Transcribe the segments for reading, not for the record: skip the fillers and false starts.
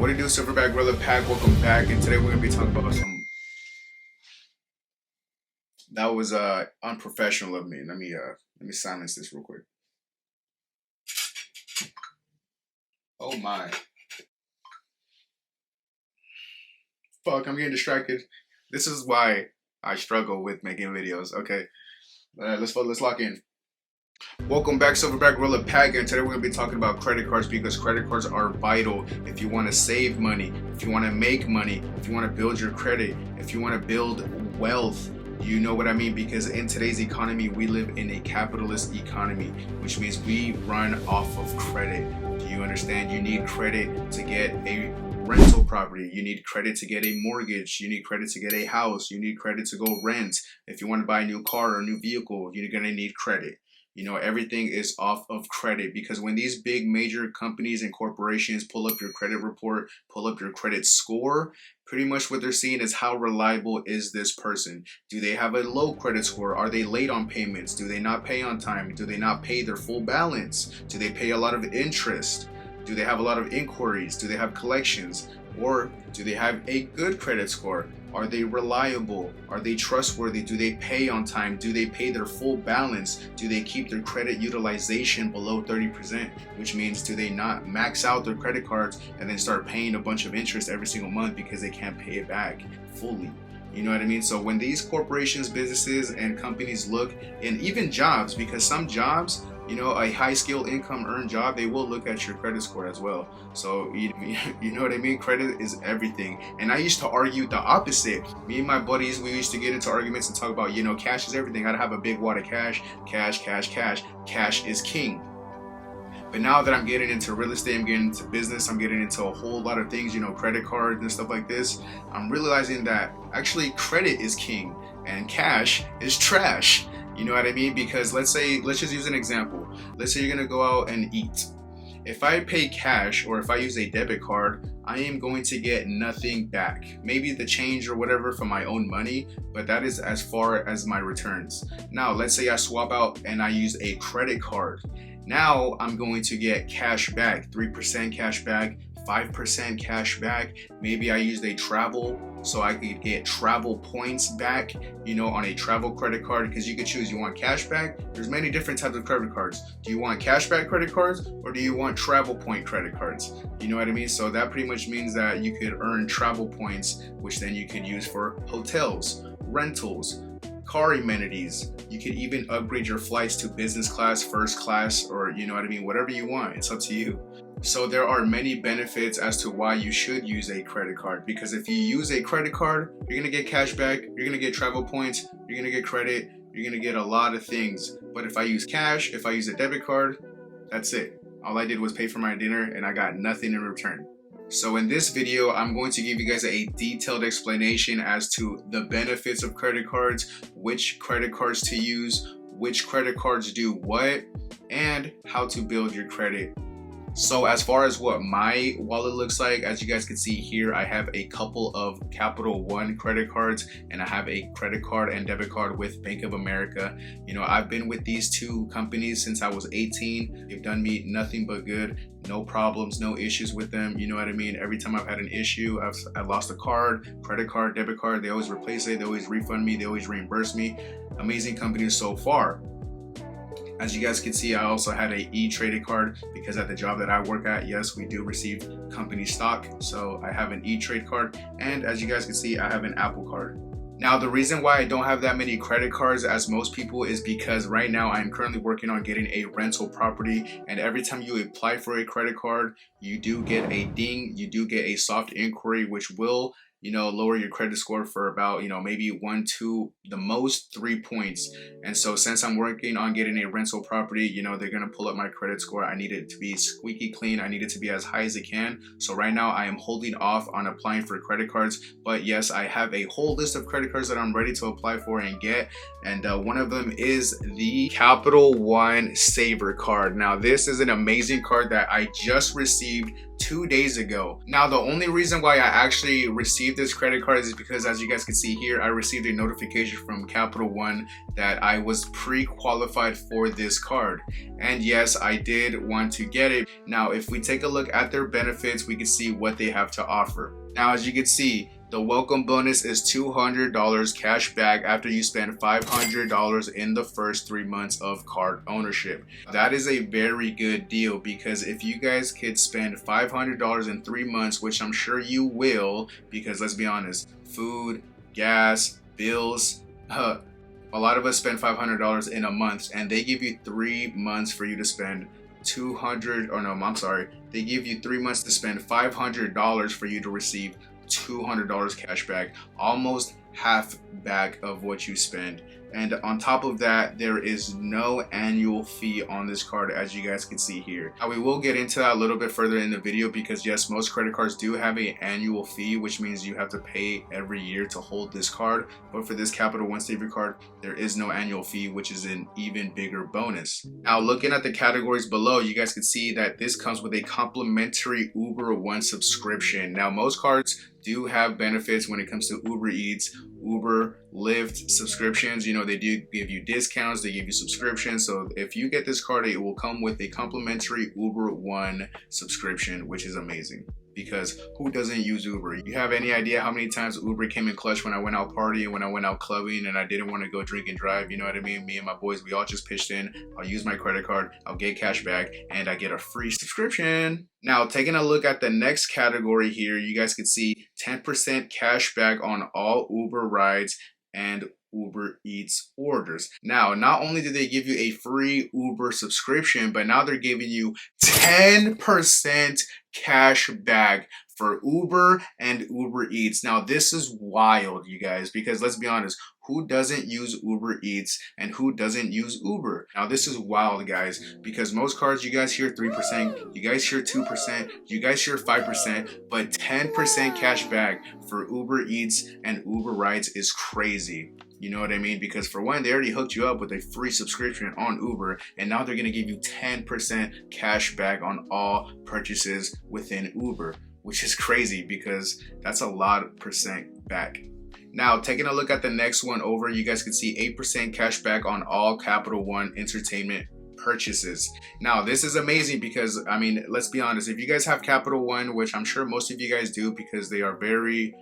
What it do, Silverback-Gorilla Pack? Welcome back, and today we're gonna be talking about some. That was unprofessional of me. Let me silence this real quick. Oh my! Fuck! I'm getting distracted. This is why I struggle with making videos. Okay, let's lock in. Welcome back, Silverback-Gorilla Pack, and today we're going to be talking about credit cards because credit cards are vital if you want to save money, if you want to make money, if you want to build your credit, if you want to build wealth. You know what I mean? Because in today's economy, we live in a capitalist economy, which means we run off of credit. Do you understand? You need credit to get a rental property. You need credit to get a mortgage. You need credit to get a house. You need credit to go rent. If you want to buy a new car or a new vehicle, you're going to need credit. You know, everything is off of credit because when these big major companies and corporations pull up your credit report, pull up your credit score, pretty much what they're seeing is how reliable is this person? Do they have a low credit score? Are they late on payments? Do they not pay on time? Do they not pay their full balance? Do they pay a lot of interest? Do they have a lot of inquiries? Do they have collections? Or do they have a good credit score? Are they reliable? Are they trustworthy? Do they pay on time? Do they pay their full balance? Do they keep their credit utilization below 30%? Which means do they not max out their credit cards and then start paying a bunch of interest every single month because they can't pay it back fully? You know what I mean? So when these corporations, businesses, and companies look, and even jobs, because some jobs, you know, a high skill income earned job, they will look at your credit score as well. So you know what I mean? Credit is everything. And I used to argue the opposite. Me and my buddies, we used to get into arguments and talk about, you know, cash is everything. I'd have a big wad of cash. Cash is king. But now that I'm getting into real estate, I'm getting into business, I'm getting into a whole lot of things, you know, credit cards and stuff like this, I'm realizing that actually credit is king and cash is trash. You know what I mean? Because let's just use an example. Let's say you're gonna go out and eat. If I pay cash or if I use a debit card, I am going to get nothing back. Maybe the change or whatever from my own money, but that is as far as my returns. Now, let's say I swap out and I use a credit card. Now I'm going to get cash back, 3% cash back, 5% cash back. Maybe I used a travel, so I could get travel points back, you know, on a travel credit card, because you could choose, you want cash back? There's many different types of credit cards. Do you want cash back credit cards or do you want travel point credit cards? You know what I mean? So that pretty much means that you could earn travel points, which then you could use for hotels, rentals, car amenities. You could even upgrade your flights to business class, first class, or you know what I mean, whatever you want. It's up to you. So there are many benefits as to why you should use a credit card, because if you use a credit card, you're gonna get cash back, you're gonna get travel points, you're gonna get credit, you're gonna get a lot of things. But if I use cash, if I use a debit card, that's it. All I did was pay for my dinner and I got nothing in return. So in this video, I'm going to give you guys a detailed explanation as to the benefits of credit cards, which credit cards to use, which credit cards do what, and how to build your credit. So as far as what my wallet looks like, as you guys can see here, I have a couple of Capital One credit cards and I have a credit card and debit card with Bank of America. You know, I've been with these two companies since I was 18. They've done me nothing but good. No problems, no issues with them. You know what I mean? Every time I've had an issue, I've lost a card, credit card, debit card, they always replace it. They always refund me. They always reimburse me. Amazing companies so far. As you guys can see, I also had a E-traded card because at the job that I work at, yes, we do receive company stock. So I have an E-trade card. And as you guys can see, I have an Apple card. Now, the reason why I don't have that many credit cards as most people is because right now I'm currently working on getting a rental property. And every time you apply for a credit card, you do get a ding, you do get a soft inquiry, which will, you know, lower your credit score for about, you know, maybe 1, 2, the most 3 points. And so since I'm working on getting a rental property, you know, they're going to pull up my credit score. I need it to be squeaky clean. I need it to be as high as it can. So right now I am holding off on applying for credit cards. But yes, I have a whole list of credit cards that I'm ready to apply for and get. And one of them is the Capital One Savor card. Now, this is an amazing card that I just received 2 days ago. Now, the only reason why I actually received this credit card is because, as you guys can see here, I received a notification from Capital One that I was pre-qualified for this card. And yes, I did want to get it. Now, if we take a look at their benefits, we can see what they have to offer. Now, as you can see, the welcome bonus is $200 cash back after you spend $500 in the first 3 months of card ownership. That is a very good deal, because if you guys could spend $500 in 3 months, which I'm sure you will, because let's be honest, food, gas, bills, a lot of us spend $500 in a month, and they give you 3 months for you to spend they give you 3 months to spend $500 for you to receive $200 cash back, almost half back of what you spend. And on top of that, there is no annual fee on this card, as you guys can see here. Now, we will get into that a little bit further in the video, because yes, most credit cards do have an annual fee, which means you have to pay every year to hold this card. But for this Capital One Savor card, there is no annual fee, which is an even bigger bonus. Now, looking at the categories below, you guys can see that this comes with a complimentary Uber One subscription. Now, most cards do have benefits when it comes to Uber Eats, Uber, Lyft subscriptions. You know, they do give you discounts, they give you subscriptions. So if you get this card, it will come with a complimentary Uber One subscription, which is amazing, because who doesn't use Uber? You have any idea how many times Uber came in clutch when I went out partying, when I went out clubbing, and I didn't want to go drink and drive? You know what I mean? Me and my boys, we all just pitched in. I'll use my credit card, I'll get cash back, and I get a free subscription. Now, taking a look at the next category here, you guys can see 10% cash back on all Uber rides and Uber Eats orders. Now, not only do they give you a free Uber subscription, but now they're giving you 10% cash back for Uber and Uber Eats. Now, this is wild, you guys, because let's be honest, who doesn't use Uber Eats and who doesn't use Uber? Now, this is wild, guys, because most cards, you guys hear 3%, you guys hear 2%, you guys hear 5%, but 10% cash back for Uber Eats and Uber Rides is crazy. You know what I mean? Because for one, they already hooked you up with a free subscription on Uber, and now they're gonna give you 10% cash back on all purchases within Uber, which is crazy because that's a lot of percent back. Now, taking a look at the next one over, you guys can see 8% cash back on all Capital One entertainment purchases. Now, this is amazing because, I mean, let's be honest, if you guys have Capital One, which I'm sure most of you guys do because they are very,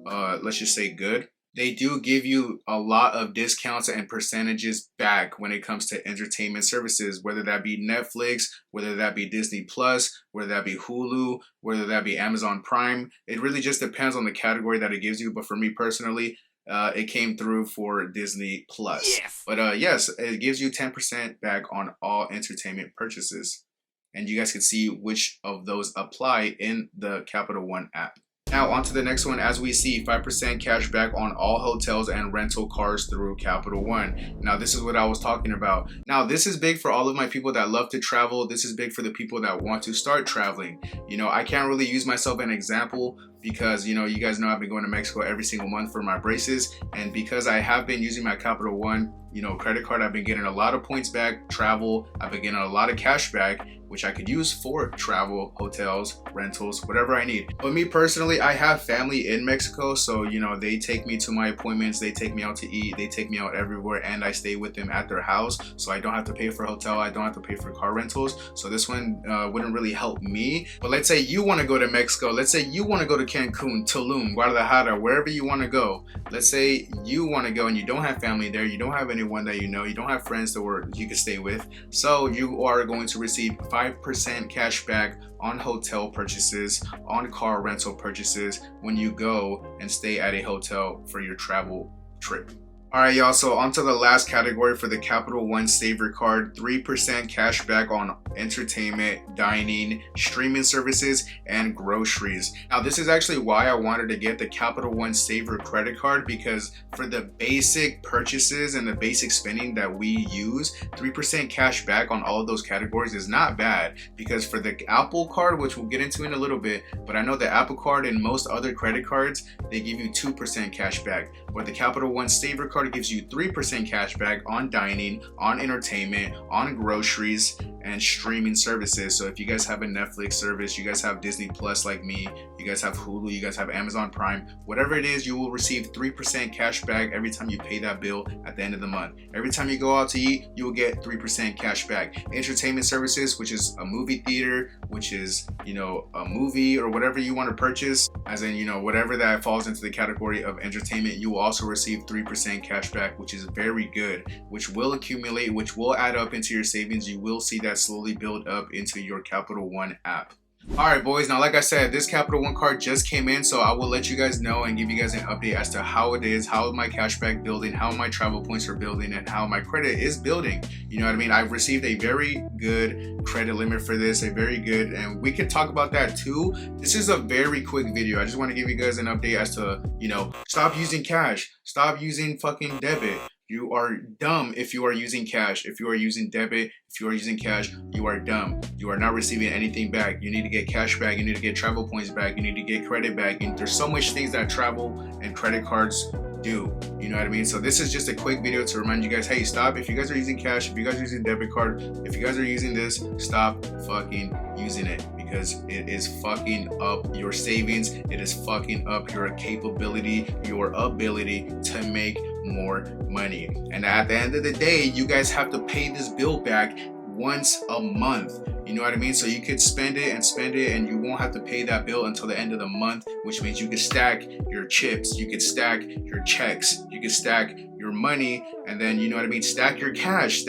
let's just say good, they do give you a lot of discounts and percentages back when it comes to entertainment services, whether that be Netflix, whether that be Disney Plus, whether that be Hulu, whether that be Amazon Prime. It really just depends on the category that it gives you. But for me personally, it came through for Disney Plus. Yes. But yes, it gives you 10% back on all entertainment purchases. And you guys can see which of those apply in the Capital One app. Now, on to the next one. As we see, 5% cash back on all hotels and rental cars through Capital One. Now, this is what I was talking about. Now, this is big for all of my people that love to travel. This is big for the people that want to start traveling. You know, I can't really use myself as an example because, you know, you guys know I've been going to Mexico every single month for my braces. And because I have been using my Capital One, you know, credit card, I've been getting a lot of points back, travel. I've been getting a lot of cash back, which I could use for travel, hotels, rentals, whatever I need. But me personally, I have family in Mexico, so you know, they take me to my appointments, they take me out to eat, they take me out everywhere, and I stay with them at their house, so I don't have to pay for hotel, I don't have to pay for car rentals. So this one wouldn't really help me. But let's say you want to go to Mexico, let's say you want to go to Cancun, Tulum, Guadalajara, wherever you want to go. Let's say you want to go and you don't have family there, you don't have anyone that you know, you don't have friends that you can stay with, so you are going to receive 5% cash back on hotel purchases, on car rental purchases when you go and stay at a hotel for your travel trip. Alright, y'all, so on to the last category for the Capital One Savor card. 3% cash back on entertainment, dining, streaming services, and groceries. Now, this is actually why I wanted to get the Capital One Savor credit card, because for the basic purchases and the basic spending that we use, 3% cash back on all of those categories is not bad. Because for the Apple card, which we'll get into in a little bit, but I know the Apple card and most other credit cards, they give you 2% cash back. But the Capital One Savor card, card gives you 3% cash back on dining, on entertainment, on groceries, and streaming services. So if you guys have a Netflix service, you guys have Disney Plus like me, you guys have Hulu, you guys have Amazon Prime, whatever it is, you will receive 3% cash back every time you pay that bill at the end of the month. Every time you go out to eat, you will get 3% cash back. Entertainment services, which is a movie theater, which is, you know, a movie or whatever you want to purchase, as in, you know, whatever that falls into the category of entertainment, you will also receive 3% cash back, which is very good, which will accumulate, which will add up into your savings. You will see that slowly build up into your Capital One app. Alright boys, now like I said, this Capital One card just came in, so I will let you guys know and give you guys an update as to how it is, how my cashback building, how my travel points are building, and how my credit is building. You know what I mean? I've received a very good credit limit for this, and we could talk about that too. This is a very quick video. I just want to give you guys an update as to, you know, stop using cash, stop using fucking debit. You are dumb if you are using cash. If you are using debit, if you are using cash, you are dumb. You are not receiving anything back. You need to get cash back. You need to get travel points back. You need to get credit back. And there's so much things that travel and credit cards do. You know what I mean? So this is just a quick video to remind you guys, hey, stop. If you guys are using cash, if you guys are using debit card, if you guys are using this, stop fucking using it, because it is fucking up your savings. It is fucking up your capability, your ability to make more money. And at the end of the day, you guys have to pay this bill back once a month. You know what I mean? So you could spend it, and you won't have to pay that bill until the end of the month, which means you could stack your chips, you could stack your checks, you could stack your money, and then, you know what I mean, stack your cash,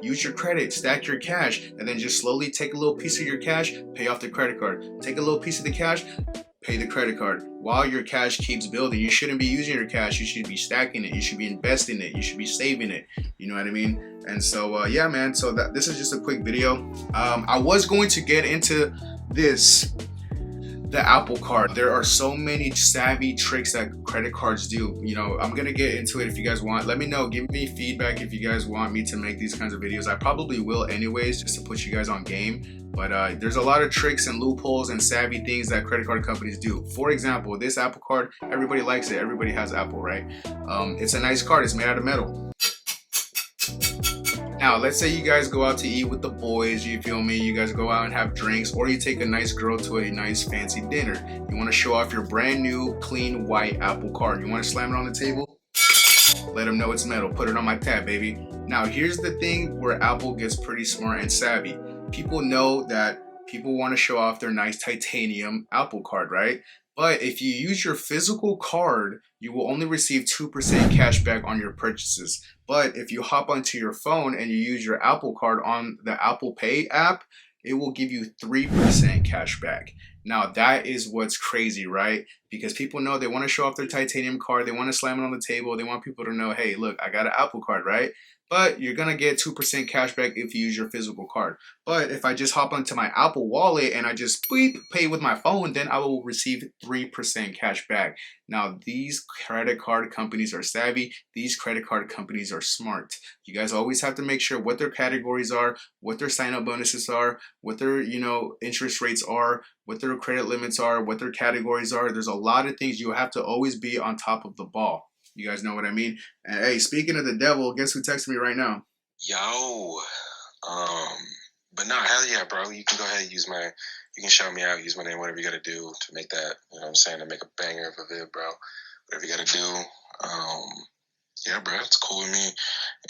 use your credit, stack your cash, and then just slowly take a little piece of your cash, pay off the credit card, take a little piece of the cash, pay the credit card, while your cash keeps building. You shouldn't be using your cash. You should be stacking it. You should be investing it. You should be saving it. You know what I mean? And so, yeah, man. So this is just a quick video. I was going to get into the Apple Card. There are so many savvy tricks that credit cards do. You know, I'm gonna get into it if you guys want. Let me know. Give me feedback if you guys want me to make these kinds of videos. I probably will anyways, just to put you guys on game. But there's a lot of tricks and loopholes and savvy things that credit card companies do. For example, this Apple Card, everybody likes it. Everybody has Apple, right? It's a nice card. It's made out of metal. Now, let's say you guys go out to eat with the boys, you feel me? You guys go out and have drinks, or you take a nice girl to a nice fancy dinner. You want to show off your brand new, clean, white Apple Card. You want to slam it on the table? Let them know it's metal. Put it on my tab, baby. Now, here's the thing where Apple gets pretty smart and savvy. People know that people want to show off their nice titanium Apple Card, right? But if you use your physical card, you will only receive 2% cash back on your purchases. But if you hop onto your phone and you use your Apple Card on the Apple Pay app, it will give you 3% cash back. Now that is what's crazy, right? Because people know they want to show off their titanium card, they want to slam it on the table, they want people to know, hey, look, I got an Apple Card, right? But you're gonna get 2% cash back if you use your physical card. But if I just hop onto my Apple Wallet and I just pay with my phone, then I will receive 3% cash back. Now, these credit card companies are savvy. These credit card companies are smart. You guys always have to make sure what their categories are, what their sign-up bonuses are, what their, you know, interest rates are, what their credit limits are, what their categories are. There's a lot of things you have to always be on top of the ball. You guys know what I mean? And hey, speaking of the devil, guess who texted me right now? Yo, but no, hell yeah, bro. You can go ahead and you can shout me out, use my name, whatever you got to do to make that, you know what I'm saying, to make a banger of a vid, bro. Whatever you got to do. Yeah, bro, it's cool with me.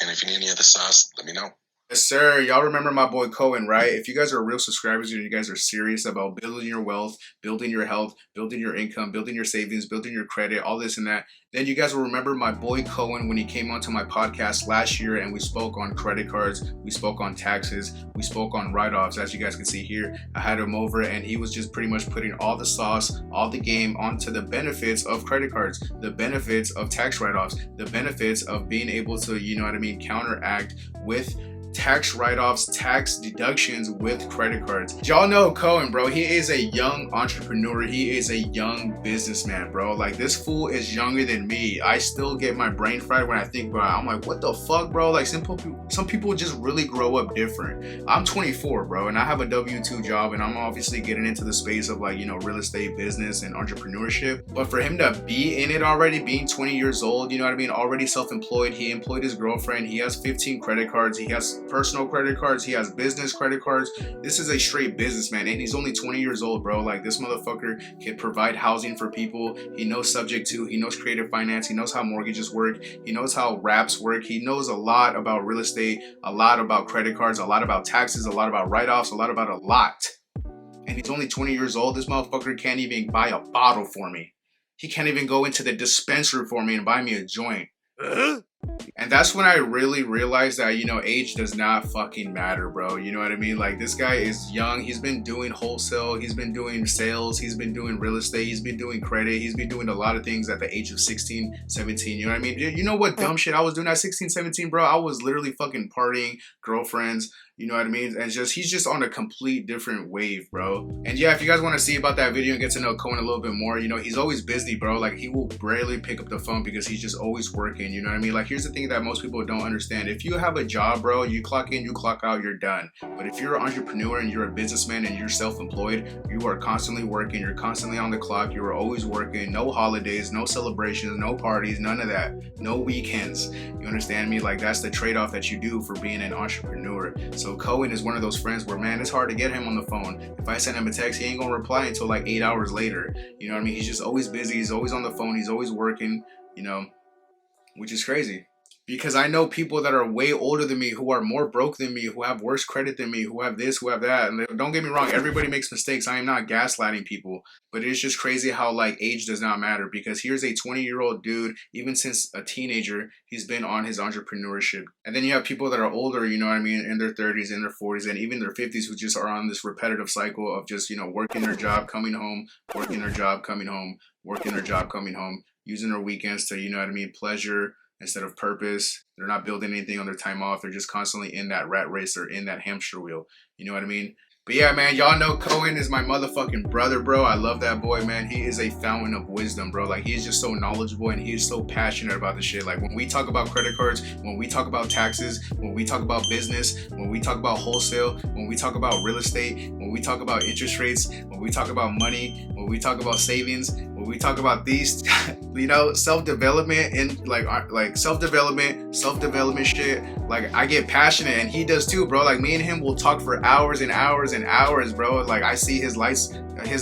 And if you need any other sauce, let me know. Yes, sir. Y'all remember my boy Coen, right? If you guys are real subscribers and you guys are serious about building your wealth, building your health, building your income, building your savings, building your credit, all this and that, then you guys will remember my boy Coen when he came onto my podcast last year and we spoke on credit cards, we spoke on taxes, we spoke on write-offs. As you guys can see here, I had him over and he was just pretty much putting all the sauce, all the game onto the benefits of credit cards, the benefits of tax write-offs, the benefits of being able to, you know what I mean, counteract with tax write-offs, tax deductions with credit cards. Y'all know Coen, bro. He is a young entrepreneur. He is a young businessman, bro. Like, this fool is younger than me. I still get my brain fried when I think about it. I'm like, what the fuck, bro? Like, some people just really grow up different. I'm 24, bro, and I have a W-2 job, and I'm obviously getting into the space of, like, you know, real estate business and entrepreneurship. But for him to be in it already, being 20 years old, you know what I mean, already self-employed, he employed his girlfriend, he has 15 credit cards, he has personal credit cards, he has business credit cards. This is a straight businessman, and he's only 20 years old, bro. Like, this motherfucker can provide housing for people. He knows subject to, he knows creative finance, he knows how mortgages work, he knows how wraps work, he knows a lot about real estate, a lot about credit cards, a lot about taxes, a lot about write-offs, a lot about a lot. And he's only 20 years old. This motherfucker can't even buy a bottle for me. He can't even go into the dispensary for me and buy me a joint. And that's when I really realized that, you know, age does not fucking matter, bro. You know what I mean? Like, this guy is young. He's been doing wholesale. He's been doing sales. He's been doing real estate. He's been doing credit. He's been doing a lot of things at the age of 16, 17. You know what I mean? You know what dumb shit I was doing at 16, 17, bro? I was literally fucking partying, girlfriends. You know what I mean? And he's just on a complete different wave, bro. And yeah, if you guys want to see about that video and get to know Coen a little bit more, you know, he's always busy, bro. Like, he will rarely pick up the phone because he's just always working. You know what I mean? Like, here's the thing that most people don't understand. If you have a job, bro, you clock in, you clock out, you're done. But if you're an entrepreneur and you're a businessman and you're self-employed, you are constantly working. You're constantly on the clock. You are always working. No holidays, no celebrations, no parties, none of that. No weekends. You understand me? Like, that's the trade-off that you do for being an entrepreneur. So Coen is one of those friends where, man, it's hard to get him on the phone. If I send him a text, he ain't gonna reply until like 8 hours later. You know what I mean? He's just always busy. He's always on the phone. He's always working, you know, which is crazy. Because I know people that are way older than me, who are more broke than me, who have worse credit than me, who have this, who have that. And don't get me wrong, everybody makes mistakes. I am not gaslighting people. But it's just crazy how, like, age does not matter. Because here's a 20-year-old dude, even since a teenager, he's been on his entrepreneurship. And then you have people that are older, you know what I mean, in their 30s, in their 40s, and even their 50s, who just are on this repetitive cycle of just, you know, working their job, coming home, working their job, coming home, working their job, coming home, using their weekends to, you know what I mean, pleasure instead of purpose. They're not building anything on their time off. They're just constantly in that rat race or in that hamster wheel. You know what I mean? But yeah, man, y'all know Coen is my motherfucking brother, bro. I love that boy, man. He is a fountain of wisdom, bro. Like, he's just so knowledgeable and he's so passionate about the shit. Like, when we talk about credit cards, when we talk about taxes, when we talk about business, when we talk about wholesale, when we talk about real estate, when we talk about interest rates, when we talk about money, when we talk about savings, when we talk about these, you know, self-development and like self-development shit, like, I get passionate and he does too, bro. Like, me and him will talk for hours and hours and hours, bro. Like, I see his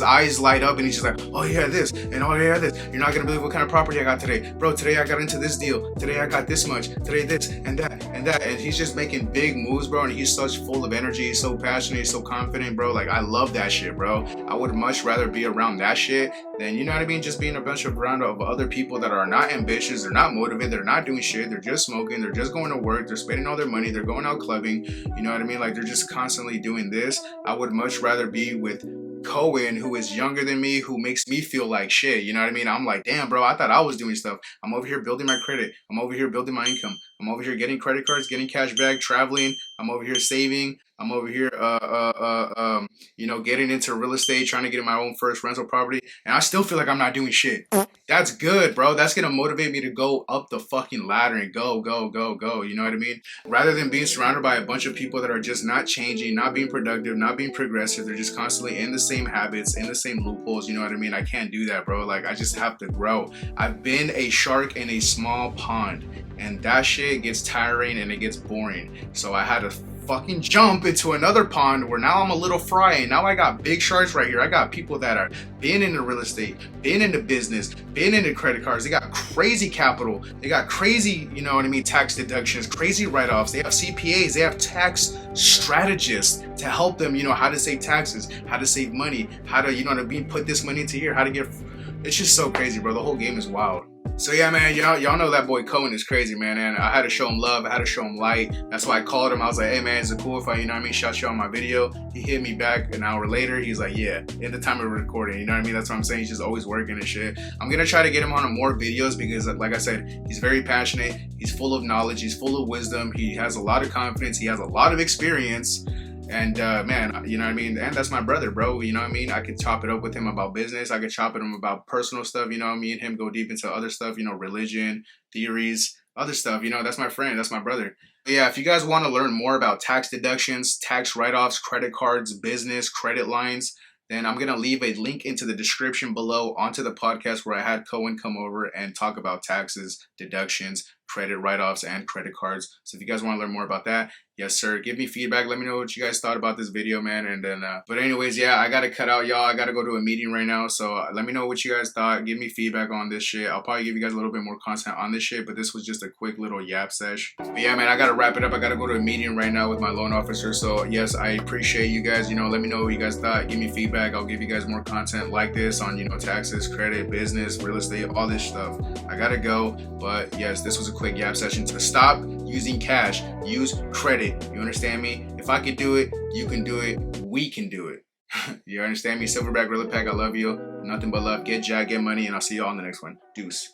eyes light up and he's just like, oh yeah, this, and oh yeah, this. You're not gonna believe what kind of property I got today, bro. Today I got into this deal. Today I got this much. Today this and that and that. And he's just making big moves, bro. And he's such full of energy. He's so passionate. He's so confident, bro. Like, I love that shit, bro. I would much rather be around that shit than, you know what I mean, just being a bunch of around of other people that are not ambitious. They're not motivated. They're not doing shit. They're just smoking. They're just going to work. They're spending all their money. They're going out clubbing. You know what I mean? Like, they're just constantly doing this. I would much rather be with Coen, who is younger than me, who makes me feel like shit. You know what I mean? I'm like, damn, bro, I thought I was doing stuff. I'm over here building my credit. I'm over here building my income. I'm over here getting credit cards, getting cash back, traveling. I'm over here saving. I'm over here, you know, getting into real estate, trying to get my own first rental property, and I still feel like I'm not doing shit. That's good, bro. That's gonna motivate me to go up the fucking ladder and go, go, go, go. You know what I mean? Rather than being surrounded by a bunch of people that are just not changing, not being productive, not being progressive. They're just constantly in the same habits, in the same loopholes. You know what I mean? I can't do that, bro. Like, I just have to grow. I've been a shark in a small pond, and that shit gets tiring and it gets boring. So I had to fucking jump into another pond where now I'm a little fry, and now I got big sharks right here. I got people that are been into real estate, been into business, been into credit cards. They got crazy capital. They got crazy, you know what I mean, tax deductions, crazy write-offs. They have CPAs. They have tax strategists to help them, you know, how to save taxes, how to save money, how to, you know what I mean, put this money into here, how to get. It's just so crazy, bro. The whole game is wild. So yeah, man, y'all know that boy Coen is crazy, man, and I had to show him love, I had to show him light. That's why I called him. I was like, hey man, is it cool if I, you know what I mean, shout you on my video? He hit me back an hour later. He's like, yeah, in the time of recording, you know what I mean? That's what I'm saying. He's just always working and shit. I'm gonna try to get him on more videos because, like I said, he's very passionate. He's full of knowledge. He's full of wisdom. He has a lot of confidence. He has a lot of experience. And man, you know what I mean? And that's my brother, bro. You know what I mean? I could chop it up with him about business. I could chop it up about personal stuff. You know what I mean? Him go deep into other stuff, you know, religion, theories, other stuff. You know, that's my friend. That's my brother. But yeah, if you guys want to learn more about tax deductions, tax write-offs, credit cards, business, credit lines, then I'm going to leave a link into the description below onto the podcast where I had Coen come over and talk about taxes, deductions, credit write-offs, and credit cards. So if you guys want to learn more about that, yes, sir. Give me feedback. Let me know what you guys thought about this video, man. And then, but anyways, yeah, I got to cut out, y'all. I got to go to a meeting right now. So let me know what you guys thought. Give me feedback on this shit. I'll probably give you guys a little bit more content on this shit, but this was just a quick little yap sesh. But yeah, man, I got to wrap it up. I got to go to a meeting right now with my loan officer. So yes, I appreciate you guys. You know, let me know what you guys thought. Give me feedback. I'll give you guys more content like this on, you know, taxes, credit, business, real estate, all this stuff. I got to go. But yes, this was a quick yap session. To stop using cash, use credit. You understand me? If I could do it, you can do it. We can do it. You understand me? Silverback Gorilla Pack, I love you. Nothing but love. Get jack, get money, and I'll see y'all on the next one. Deuce.